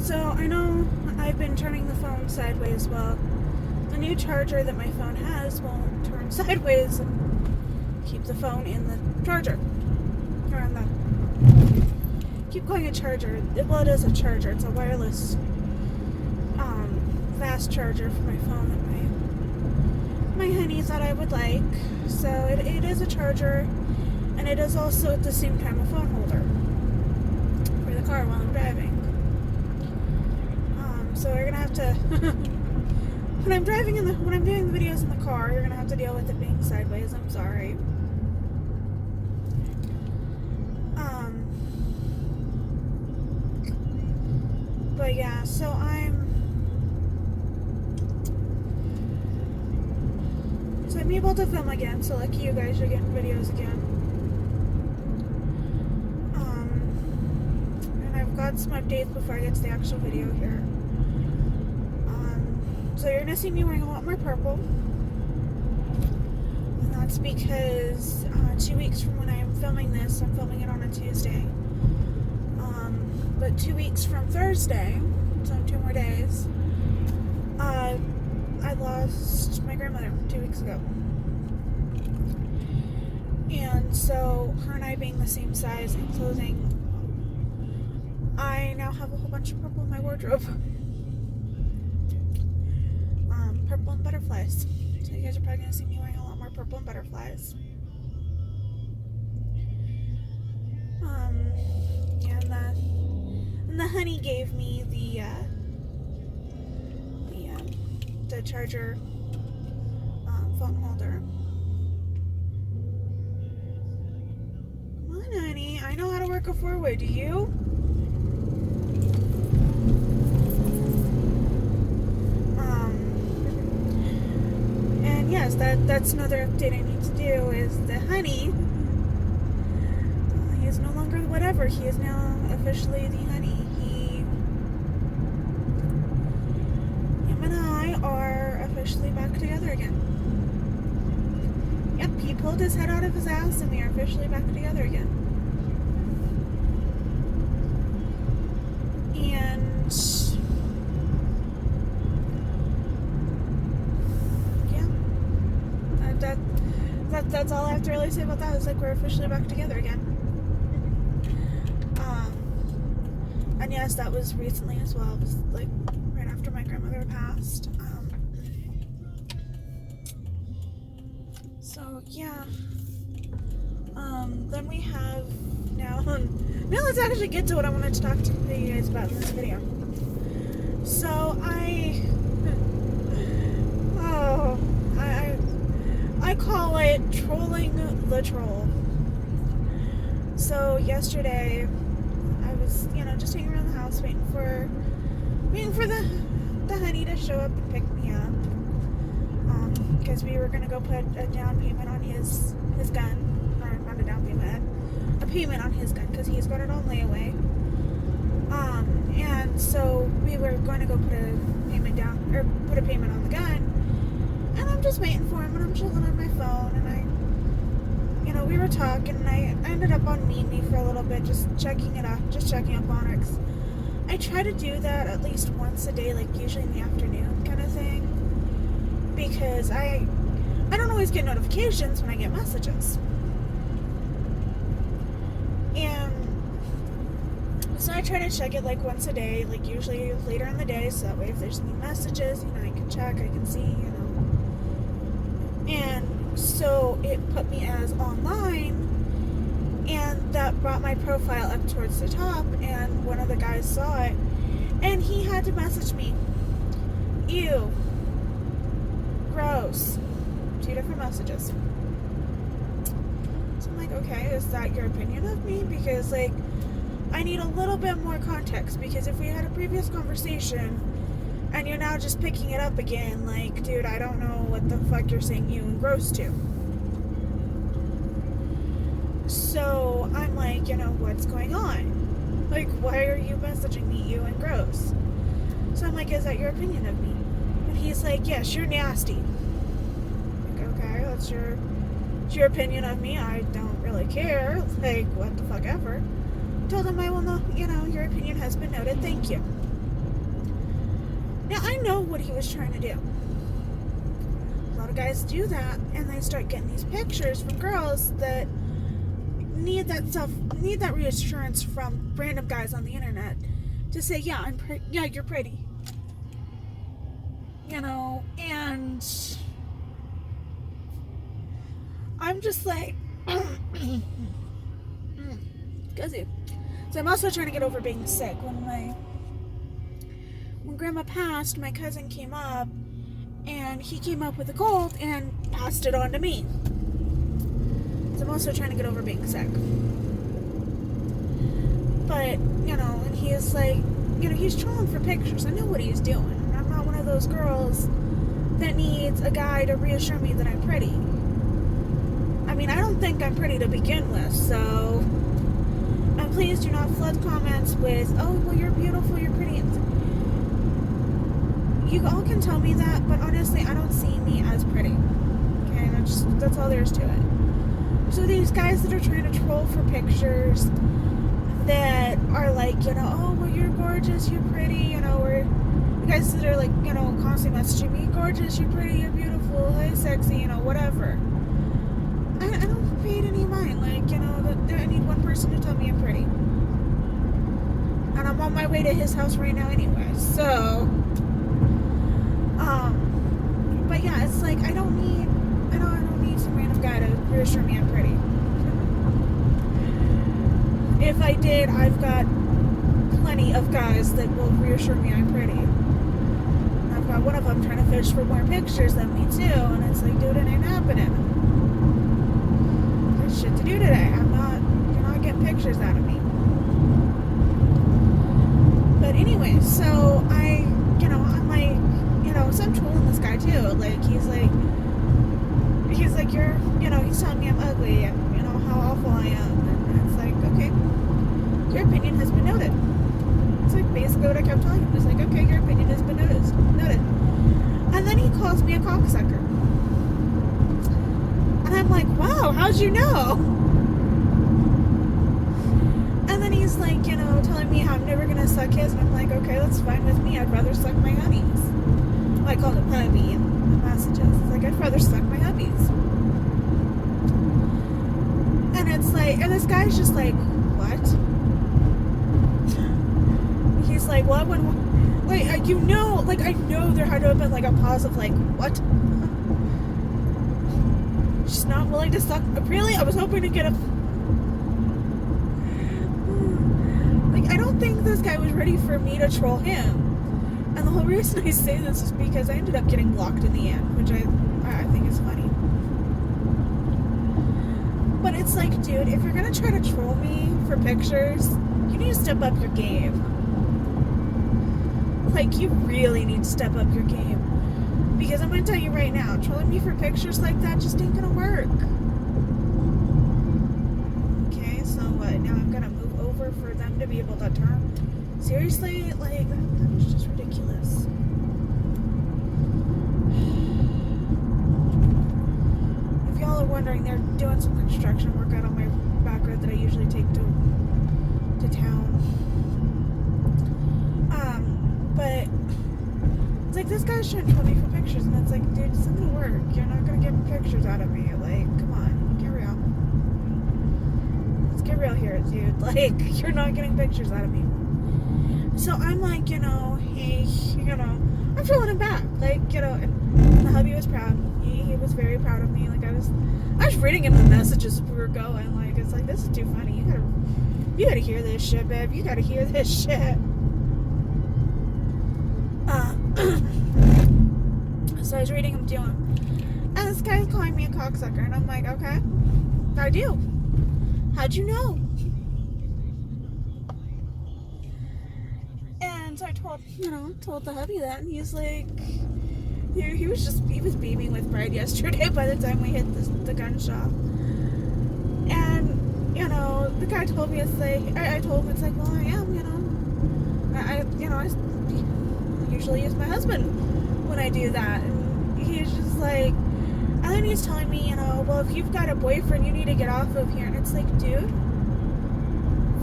So I know I've been turning the phone sideways. Well, the new charger that my phone has won't turn sideways and keep the phone in the charger. Or in the... Keep calling it a charger. Well, it is a charger. It's a wireless fast charger for my phone that my honey thought I would like. So it is a charger, and it is also at the same time a phone holder for the car while I'm driving. So you're gonna have to when I'm doing the videos in the car, you're gonna have to deal with it being sideways. I'm sorry. But yeah, so I'm able to film again, so lucky you guys are getting videos again. And I've got some updates before I get to the actual video here. So you're gonna see me wearing a lot more purple. And that's because 2 weeks from when I am filming this, I'm filming it on a Tuesday. But 2 weeks from Thursday, so 2 more days, I lost my grandmother 2 weeks ago. And so, her and I being the same size and clothing, I now have a whole bunch of purple in my wardrobe. Purple and butterflies. So you guys are probably going to see me wearing a lot more purple and butterflies. And the honey gave me the charger phone holder. Come on, honey. I know how to work a four-way. Do you? And yes, that's another update I need to do is the honey. He is no longer whatever. He is now officially the honey. Him and I are officially back together again. Yep, he pulled his head out of his ass and we are officially back together again. And yeah, that's all I have to really say about that. Is like we're officially back together again. And yes, that was recently as well. It was like right after my grandmother passed. So yeah. Then we have now let's actually get to what I wanted to talk to you guys about in this video. So I call it trolling the troll. So yesterday I was, just hanging around the house waiting for the honey to show up and pick me up. Because we were gonna go put a down payment on his gun. Or not a down payment, a payment on his gun because he's got it on layaway. And so we were going to go put a payment on the gun. And I'm just waiting for him, and I'm chilling on my phone, and we were talking, and I ended up on Meet Me for a little bit, just checking up on her. I try to do that at least once a day, like usually in the afternoon kind of thing, because I don't always get notifications when I get messages. And so I try to check it like once a day, like usually later in the day, so that way if there's any messages, I can check, I can see, And so it put me as online, and that brought my profile up towards the top, and one of the guys saw it, and he had to message me, ew, gross, 2 different messages. So I'm like, okay, is that your opinion of me? Because I need a little bit more context, because if we had a previous conversation and you're now just picking it up again, dude, I don't know what the fuck you're saying you and gross to. So I'm like, what's going on? Why are you messaging me, you and gross? So I'm like, is that your opinion of me? And he's like, yes, you're nasty. I'm like, okay, that's your opinion of me. I don't really care. What the fuck ever. Told him I will know, your opinion has been noted. Thank you. Now, I know what he was trying to do. A lot of guys do that, and they start getting these pictures from girls that need that reassurance from random guys on the internet to say, yeah, yeah, you're pretty. You know, and I'm just like, excuse. So I'm also trying to get over being sick. When Grandma passed, my cousin came up, and he came up with a cold and passed it on to me. So I'm also trying to get over being sick. But, you know, and he's like, you know, he's trolling for pictures. I know what he's doing. I'm not one of those girls that needs a guy to reassure me that I'm pretty. I mean, I don't think I'm pretty to begin with, so... And please do not flood comments with, oh, well, you're beautiful, you're pretty. You all can tell me that, but honestly, I don't see me as pretty. Okay, that's all there is to it. So these guys that are trying to troll for pictures that are like, you know, oh, well, you're gorgeous, you're pretty, you know, or the guys that are like, you know, constantly messaging me, gorgeous, you're pretty, you're beautiful, hey, sexy, you know, whatever. I don't pay it any mind. Like, you know, I need one person to tell me I'm pretty. And I'm on my way to his house right now anyway. So, but yeah, it's like, I don't need some random guy to reassure me I'm pretty. If I did, I've got plenty of guys that will reassure me I'm pretty. I've got one of them trying to fish for more pictures than me too, and it's like, dude, it ain't happening. Shit to do today. You're not getting pictures out of me. But anyway, so I'm like, you know, so I'm trolling this guy too. Like, he's like, you're, you know, he's telling me I'm ugly and, you know, how awful I am. And it's like, okay, your opinion has been noted. It's like basically what I kept telling him. It's like, okay, your opinion has been noted. And then he calls me a cocksucker. And I'm like, wow, how'd you know? And then he's like, you know, telling me how I'm never going to suck his. And I'm like, okay, that's fine with me. I'd rather suck my honeys. Well, I called him hubby in the messages. It's like, I'd rather suck my hubbies. And it's like, and this guy's just like, what? He's like, well, like, you know, like, I know there had to have been like a pause of like, what? She's not willing to suck. Really? I was hoping to get a... Like, I don't think this guy was ready for me to troll him. And the whole reason I say this is because I ended up getting blocked in the end, which I think is funny. But it's like, dude, if you're gonna try to troll me for pictures, you need to step up your game. Like, you really need to step up your game. Because I'm going to tell you right now, trolling me for pictures like that just ain't going to work. Okay, so what? Now I'm going to move over for them to be able to turn. Seriously? Like, that's just ridiculous. If y'all are wondering, they're doing some construction work out on my back road that I usually take to town. But it's like, this guy's trying to troll me for pictures, and it's like, dude, it's not gonna work. You're not gonna get pictures out of me. Like, come on, get real. Let's get real here, dude. Like, you're not getting pictures out of me. So I'm like, you know, hey, you know, I'm trolling him back. Like, you know, and the hubby was proud. He was very proud of me. Like, I was reading him the messages as we were going. Like, it's like, this is too funny. You gotta hear this shit, babe. You gotta hear this shit. So I was reading him to him, and this guy's calling me a cocksucker, and I'm like, okay, I do. How'd you know? And so I told the hubby that, and he's like, he was beaming with pride yesterday by the time we hit the gun shop. And, you know, the guy told me, it's like, I told him, it's like, well, I am, you know, I usually use my husband when I do that. And he's just like, and then he's telling me, you know, well, if you've got a boyfriend, you need to get off of here. And it's like, dude,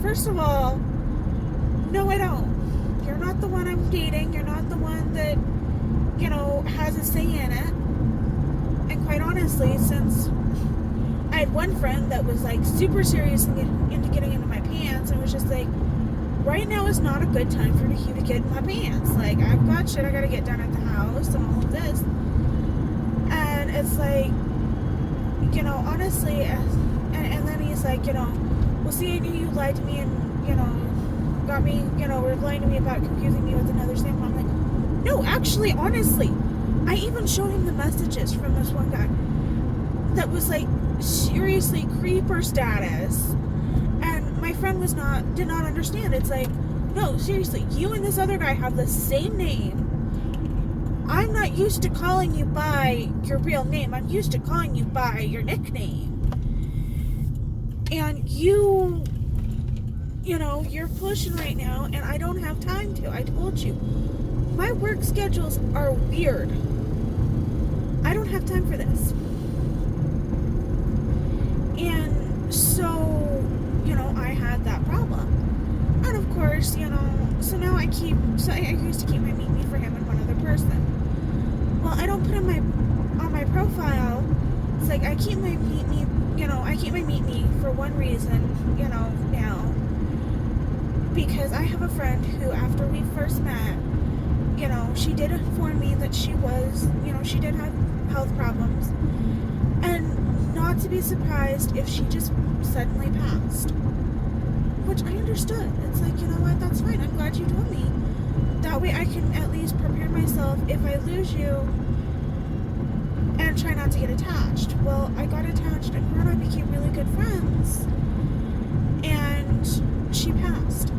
first of all, no, I don't. You're not not the one I'm dating. You're not the one that, has a say in it. And quite honestly, since I had one friend that was like super serious into getting into my pants, and was just like, right now is not a good time for you to get in my pants. Like, I've got shit I gotta get done at the house and all of this. And it's like, honestly, and then he's like, well, see, I knew you lied to me and, got me, were lying to me about confusing me with another Sam. I'm like, no, actually, honestly, I even showed him the messages from this one guy that was like, seriously creeper status. And my friend did not understand. It's like, no, seriously, you and this other guy have the same name. I'm not used to calling you by your real name. I'm used to calling you by your nickname. And you're pushing right now, and I don't have time to. I told you. My work schedules are weird. I don't have time for this. And so, I had that problem. And of course, so now I used to keep my meet me for him and one other person. Well, I don't put on my profile. It's like I keep my meet me, for one reason, now. Because I have a friend who, after we first met, she did inform me that she was, she did have health problems. And not to be surprised if she just suddenly passed. Which I understood. It's like, you know what, that's fine. I'm glad you told me. That way I can at least prepare myself if I lose you and try not to get attached. Well, I got attached and her and I became really good friends. And she passed.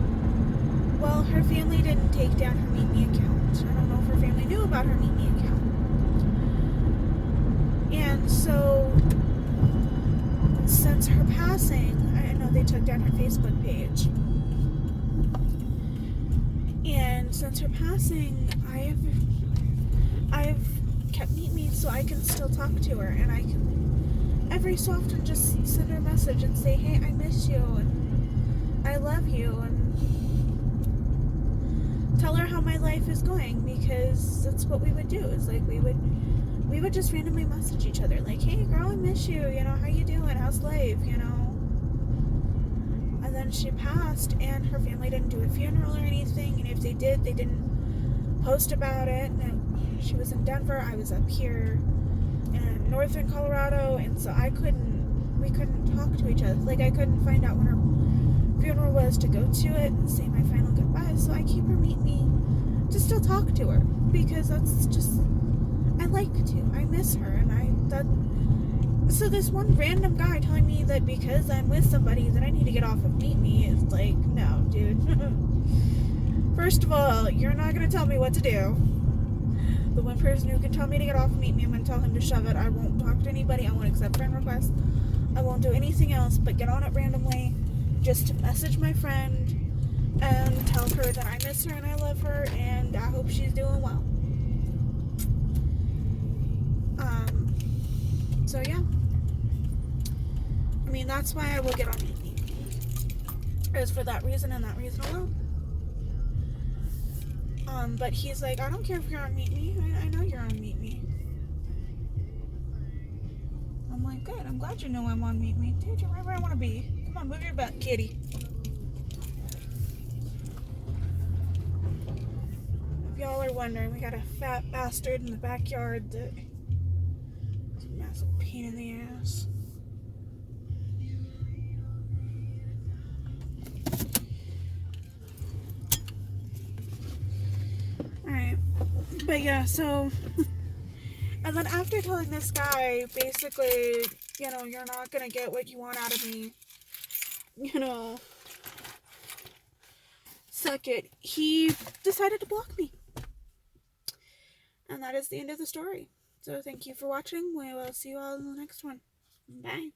Well, her family didn't take down her Meet Me account. I don't know if her family knew about her Meet Me account. And so, since her passing, I know they took down her Facebook page. And since her passing, I've kept Meet Me so I can still talk to her, and I can every so often just send her a message and say, hey, I miss you, and I love you, and tell her how my life is going, because that's what we would do. Is like we would just randomly message each other, like, hey girl, I miss you, how you doing, how's life, And then she passed, and her family didn't do a funeral or anything, and if they did, they didn't post about it. And she was in Denver, I was up here in northern Colorado, and so we couldn't talk to each other. Like, I couldn't find out when her funeral was to go to it and say my final goodbyes. So I keep her Meet Me to still talk to her, because that's just, I like to. I miss her, and so this one random guy telling me that because I'm with somebody that I need to get off of Meet Me is like, no, dude. First of all, you're not going to tell me what to do. The one person who can tell me to get off of Meet Me, I'm going to tell him to shove it. I won't talk to anybody. I won't accept friend requests. I won't do anything else but get on it randomly just to message my friend and tell her that I miss her and I love her and I hope she's doing well. So yeah. I mean, that's why I will get on Meet Me. It's for that reason and that reason alone. But he's like, I don't care if you're on Meet Me. I know you're on Meet Me. I'm like, good. I'm glad you know I'm on Meet Me. Dude, you're right where I want to be. Come on, move your butt, kitty. If y'all are wondering, we got a fat bastard in the backyard that is a massive pain in the ass. Alright. But yeah, so... And then after telling this guy, basically, you're not gonna get what you want out of me. Suck it. He decided to block me. And that is the end of the story. So thank you for watching. We will see you all in the next one. Bye.